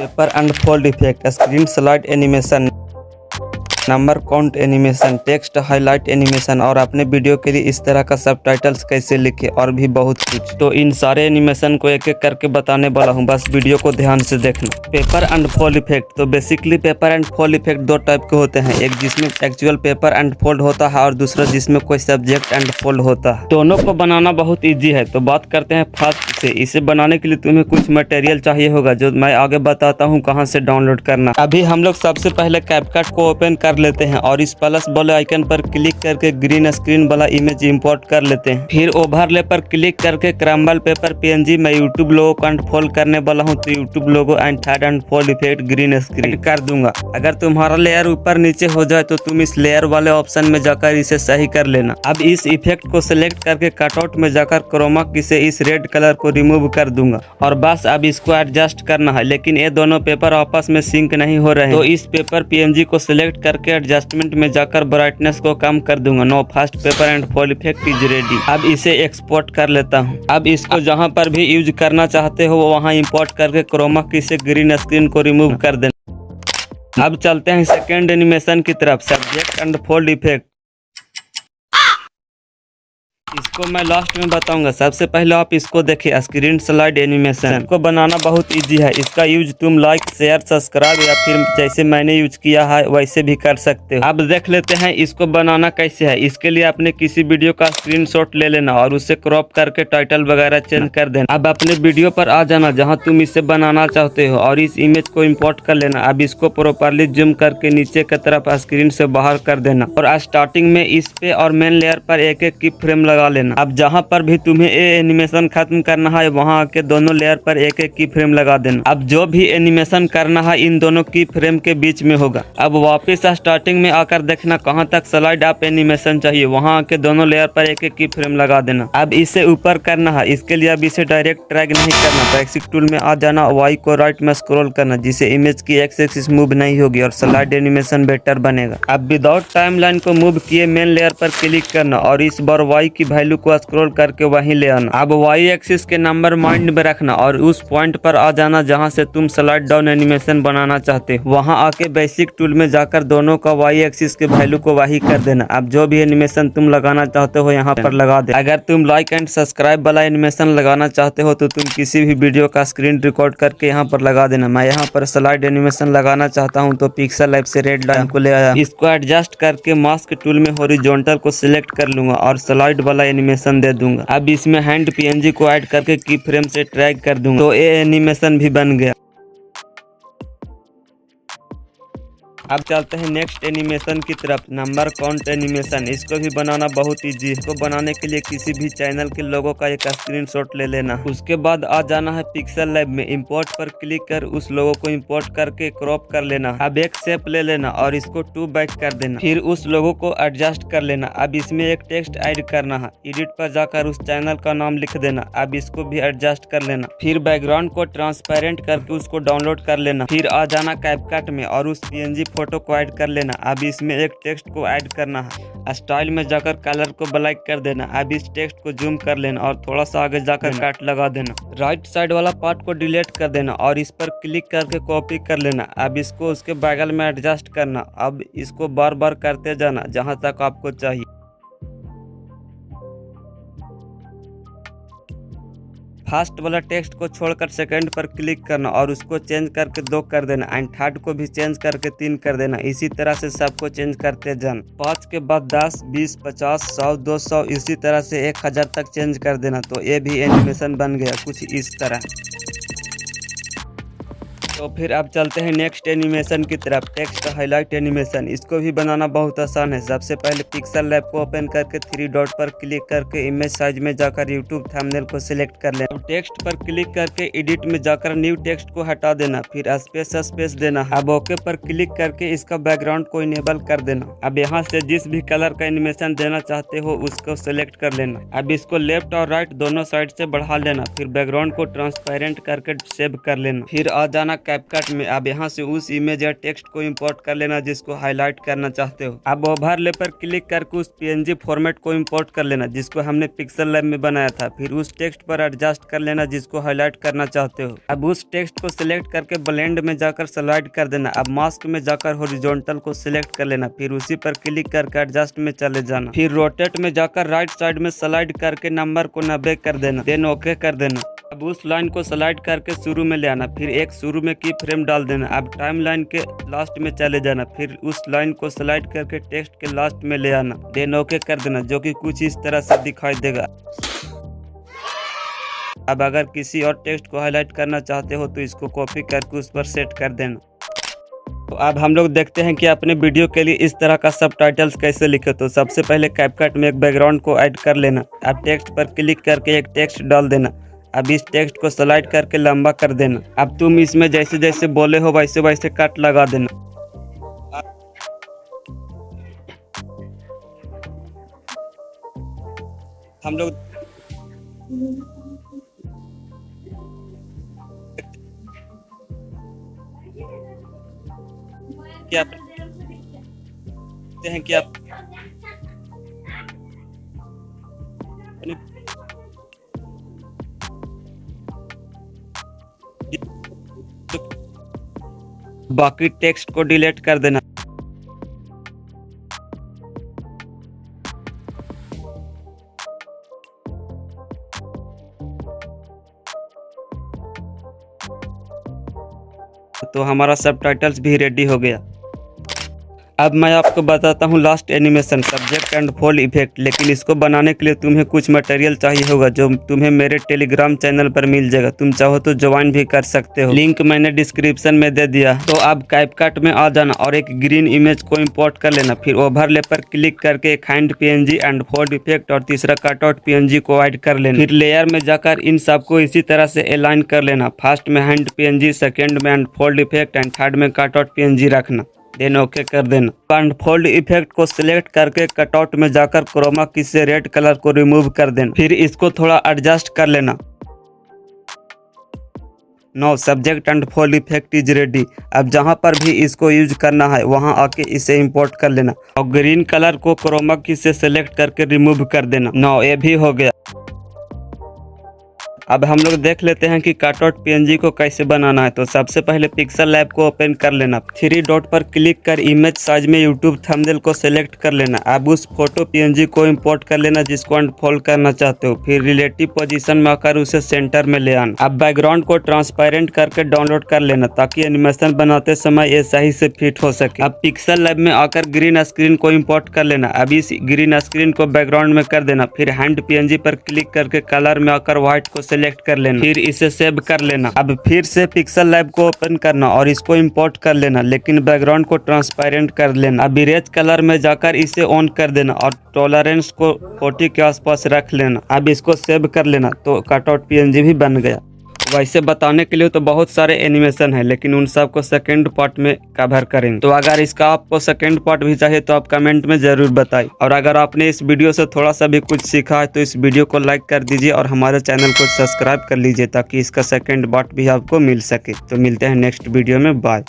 Paper and fold effect, screen slide animation, number count animation, text highlight animation और अपने video के लिए इस तरह का सबटाइटल्स कैसे लिखे और भी बहुत कुछ। तो इन सारे एनिमेशन को एक एक करके बताने वाला हूँ, बस वीडियो को ध्यान से देखना। पेपर एंड फोल्ड इफेक्ट, तो basically paper and fold effect दो टाइप के होते हैं, एक जिसमें एक्चुअल पेपर एंड फोल्ड होता है और दूसरा जिसमें कोई सब्जेक्ट एंड फोल्ड होता है। दोनों को बनाना बहुत ईजी है। तो बात करते हैं फास्ट से। इसे बनाने के लिए तुम्हें कुछ मटेरियल चाहिए होगा जो मैं आगे बताता हूँ कहाँ से डाउनलोड करना। अभी हम लोग सबसे पहले कैपकट को ओपन कर लेते हैं और इस प्लस वाले आइकन पर क्लिक करके ग्रीन स्क्रीन वाला इमेज इंपोर्ट कर लेते हैं। फिर ओवरले पर क्लिक करके क्रम्बल पेपर PNG मैं यूट्यूब लोगो को अनफोल्ड करने वाला हूँ, तो YouTube logo and third unfold effect green screen कर दूंगा। अगर तुम्हारा लेयर ऊपर नीचे हो जाए तो तुम इस लेयर वाले ऑप्शन में जाकर इसे सही कर लेना। अब इस इफेक्ट को सिलेक्ट करके कटआउट में जाकर क्रोमा की से इस रेड कलर को रिमूव कर दूंगा और बस अब इसको एडजस्ट करना है। लेकिन ये दोनों पेपर आपस में सिंक नहीं हो रहे हैं, तो इस पेपर PNG को सिलेक्ट करके एडजस्टमेंट में जाकर ब्राइटनेस को कम कर दूंगा। No fast paper and fold effect is ready. अब इसे एक्सपोर्ट कर लेता हूँ। अब इसको जहाँ पर भी यूज करना चाहते हो वहाँ इंपोर्ट करके क्रोमा की से ग्रीन स्क्रीन को रिमूव कर देना। अब चलते हैं सेकेंड एनिमेशन की तरफ, सब्जेक्ट एंड फोल्ड इफेक्ट। इसको मैं लास्ट में बताऊंगा। सबसे पहले आप इसको देखिए, स्क्रीन स्लाइड एनिमेशन को बनाना बहुत इजी है। इसका यूज तुम लाइक शेयर सब्सक्राइब या फिर जैसे मैंने यूज किया है वैसे भी कर सकते हो। अब देख लेते हैं इसको बनाना कैसे है। इसके लिए अपने किसी वीडियो का स्क्रीनशॉट ले लेना और उसे क्रॉप करके टाइटल वगैरह चेंज कर देना। अब अपने वीडियो पर आ जाना जहाँ तुम इसे बनाना चाहते हो और इस इमेज को इम्पोर्ट कर लेना। अब इसको प्रॉपरली जूम करके नीचे की तरफ स्क्रीन से बाहर कर देना और स्टार्टिंग में इस पे और मेन लेयर पर एक एक की फ्रेम लगा लेना। अब जहां पर भी तुम्हें ये एनिमेशन खत्म करना है वहां आके दोनों लेयर पर एक एक की फ्रेम लगा देना। अब जो भी एनिमेशन करना है इन दोनों की फ्रेम के बीच में होगा। अब वापस स्टार्टिंग में आकर देखना कहां तक स्लाइड अप एनिमेशन चाहिए, वहां आके दोनों लेयर पर एक एक की फ्रेम लगा देना। अब इसे ऊपर करना है, इसके लिए अब इसे डायरेक्ट ड्रैग नहीं करना, बैकशिफ्ट टूल में आ जाना, Y को राइट में स्क्रॉल करना जिससे इमेज की एक्स एक्सिस मूव नहीं होगी और स्लाइड एनिमेशन बेटर बनेगा। अब विदाउट टाइमलाइन को मूव किए मेन लेयर पर क्लिक करना और इस बार Y की वैल्यू को स्क्रॉल करके वहीं ले आना। अब Y एक्सिस के नंबर माइंड में रखना और उस पॉइंट पर आ जाना जहां से तुम स्लाइड डाउन एनिमेशन बनाना चाहते हो। वहां आके बेसिक टूल में जाकर दोनों का Y एक्सिस के वैल्यू को वही कर देना। अब जो भी एनिमेशन तुम लगाना चाहते हो यहाँ पर लगा दे। अगर तुम लाइक एंड सब्सक्राइब वाला एनिमेशन लगाना चाहते हो तो तुम किसी भी वीडियो का स्क्रीन रिकॉर्ड करके यहाँ पर लगा देना। मैं यहाँ पर स्लाइड एनिमेशन लगाना चाहता हूँ तो पिक्सल लैब से रेड लाइन को ले आया। इसको एडजस्ट करके मास्क टूल में हॉरिजॉन्टल को सिलेक्ट कर लूंगा और स्लाइड वाला एनिमेशन दे दूंगा। अब इसमें हैंड PNG को ऐड करके की फ्रेम से ट्रैग कर दूंगा तो ये एनिमेशन भी बन गया। अब चलते हैं नेक्स्ट एनिमेशन की तरफ, नंबर काउंट एनिमेशन। इसको भी बनाना बहुत इजी है। इसको बनाने के लिए किसी भी चैनल के लोगो का एक स्क्रीनशॉट ले लेना। उसके बाद आ जाना है पिक्सल लैब में, इंपोर्ट पर क्लिक कर उस लोगो को इंपोर्ट करके क्रॉप कर लेना। अब एक शेप ले लेना और इसको 2 बाइट कर देना। फिर उस लोगो को एडजस्ट कर लेना। अब इसमें एक टेक्स्ट ऐड करना है, एडिट पर जाकर उस चैनल का नाम लिख देना। अब इसको भी एडजस्ट कर लेना। फिर बैकग्राउंड को ट्रांसपेरेंट करके उसको डाउनलोड कर लेना। फिर आ जाना कैपकट में और उस PNG फोटो को ऐड कर लेना। अब इसमें एक टेक्स्ट को ऐड करना है, स्टाइल में जाकर कलर को ब्लैक कर देना। अब इस टेक्स्ट को जूम कर लेना और थोड़ा सा आगे जाकर कट लगा देना। राइट साइड वाला पार्ट को डिलीट कर देना और इस पर क्लिक करके कॉपी कर लेना। अब इसको उसके बगल में एडजस्ट करना। अब इसको बार बार करते जाना जहां तक आपको चाहिए। फर्स्ट वाला टेक्स्ट को छोड़कर सेकंड पर क्लिक करना और उसको चेंज करके 2 कर देना एंड थर्ड को भी चेंज करके 3 कर देना। इसी तरह से सबको चेंज करते जाना। 5 के बाद 10, 20, 50, 100, 200 इसी तरह से 1000 तक चेंज कर देना। तो ये भी एनिमेशन बन गया कुछ इस तरह। तो फिर अब चलते हैं नेक्स्ट एनिमेशन की तरफ, टेक्स्ट हाईलाइट एनिमेशन। इसको भी बनाना बहुत आसान है। सबसे पहले पिक्सल लैब को ओपन करके 3 डॉट पर क्लिक करके इमेज साइज में जाकर यूट्यूब थंबनेल को सिलेक्ट कर लेना। अब टेक्स्ट पर क्लिक करके एडिट में जाकर न्यू टेक्स्ट को हटा देना। फिर स्पेस देना। अब ओके पर क्लिक करके इसका बैकग्राउंड को इनेबल कर देना। अब यहाँ से जिस भी कलर का एनिमेशन देना चाहते हो उसको सिलेक्ट कर लेना। अब इसको लेफ्ट और राइट दोनों साइड से बढ़ा लेना। फिर बैकग्राउंड को ट्रांसपेरेंट करके सेव कर लेना। फिर आ जाना कैपकट में। अब यहाँ से उस इमेज या टेक्स्ट को इंपोर्ट कर लेना जिसको हाईलाइट करना चाहते हो। अब ओवरले पर क्लिक करके उस PNG फॉर्मेट को इंपोर्ट कर लेना जिसको हमने पिक्सल लैब में बनाया था। फिर उस टेक्स्ट पर एडजस्ट कर लेना जिसको हाईलाइट करना चाहते हो। अब उस टेक्स्ट को सिलेक्ट करके ब्लेंड में जाकर स्लाइड कर देना। अब मास्क में जाकर हॉरिजॉन्टल को सिलेक्ट कर लेना, फिर उसी पर क्लिक करके एडजस्ट में चले जाना। फिर रोटेट में जाकर राइट साइड में स्लाइड करके नंबर को 90 कर देना, देन ओके कर देना। अब उस लाइन को स्लाइड करके शुरू में ले आना, फिर एक शुरू में की फ्रेम डाल देना। अब टाइम लाइन के लास्ट में चले जाना, फिर उस लाइन को स्लाइड करके टेक्स्ट के लास्ट में ले आना, देन ओके कर देना, जो कि कुछ इस तरह से दिखाई देगा। अब अगर किसी और टेक्स्ट को हाईलाइट करना चाहते हो तो इसको कॉपी करके उस पर सेट कर देना। तो अब हम लोग देखते हैं कि अपने वीडियो के लिए इस तरह का सबटाइटल्स कैसे लिखे। तो सबसे पहले कैपकट में एक बैकग्राउंड को ऐड कर लेना। अब टेक्स्ट पर क्लिक करके एक टेक्स्ट डाल देना। अब इस टेक्स्ट को स्लाइड करके लंबा कर देना। अब तुम इसमें जैसे जैसे बोले हो वैसे वैसे कट लगा देना। हम लोग क्या हैं कि आप बाकी टेक्स्ट को डिलीट कर देना। तो हमारा सबटाइटल्स भी रेडी हो गया। अब मैं आपको बताता हूँ last animation, subject and fold effect. लेकिन इसको बनाने के लिए तुम्हें कुछ मटेरियल चाहिए होगा जो तुम्हें मेरे टेलीग्राम चैनल पर मिल जाएगा। तुम चाहो तो ज्वाइन भी कर सकते हो, लिंक मैंने डिस्क्रिप्शन में दे दिया। तो अब कैपकट में आ जाना और एक ग्रीन इमेज को इंपोर्ट कर लेना। फिर ओवरले पर क्लिक करके एक hand PNG and fold effect और तीसरा कटआउट PNG को ऐड कर लेना। फिर लेयर में जाकर इन सबको इसी तरह से अलाइन कर लेना। फर्स्ट में हैंड PNG, सेकेंड में फोल्ड इफेक्ट एंड थर्ड में कटआउट PNG रखना, देन ओके कर देना। अनफोल्ड इफेक्ट को सिलेक्ट करके कटआउट में जाकर क्रोमा की से रेड कलर को रिमूव कर देना। फिर इसको थोड़ा एडजस्ट कर लेना। No subject and fold effect is ready. अब जहां पर भी इसको यूज करना है वहां आके इसे इंपोर्ट कर लेना और ग्रीन कलर को क्रोमा की से सिलेक्ट करके रिमूव कर देना। नो ये भी हो गया। अब हम लोग देख लेते हैं कि कटआउट PNG को कैसे बनाना है। तो सबसे पहले पिक्सल लैब को ओपन कर लेना। 3 डॉट पर क्लिक कर इमेज साइज में यूट्यूब थंबनेल को सिलेक्ट कर लेना। अब उस फोटो PNG को इंपोर्ट कर लेना जिसको अनफोल्ड करना चाहते हो। फिर रिलेटिव पोजीशन में आकर उसे सेंटर में ले आना। अब बैकग्राउंड को ट्रांसपेरेंट करके डाउनलोड कर लेना ताकि एनिमेशन बनाते समय ये सही से फिट हो सके। अब पिक्सल लैब में आकर ग्रीन स्क्रीन को इम्पोर्ट कर लेना। अब इस ग्रीन स्क्रीन को बैकग्राउंड में कर देना। फिर हैंड PNG पर क्लिक करके कलर में आकर व्हाइट को सिलेक्ट कर लेना, फिर इसे सेव कर लेना। अब फिर से पिक्सल लैब को ओपन करना और इसको इंपोर्ट कर लेना, लेकिन बैकग्राउंड को ट्रांसपेरेंट कर लेना। अब इरेज कलर में जाकर इसे ऑन कर देना और टॉलरेंस को 40 के आसपास रख लेना। अब इसको सेव कर लेना तो कटआउट PNG भी बन गया। वैसे बताने के लिए तो बहुत सारे एनिमेशन है, लेकिन उन सब को सेकेंड पार्ट में कवर करेंगे। तो अगर इसका आपको सेकेंड पार्ट भी चाहिए तो आप कमेंट में जरूर बताएं। और अगर आपने इस वीडियो से थोड़ा सा भी कुछ सीखा है तो इस वीडियो को लाइक कर दीजिए और हमारे चैनल को सब्सक्राइब कर लीजिए ताकि इसका सेकेंड पार्ट भी आपको मिल सके। तो मिलते हैं नेक्स्ट वीडियो में, बाय।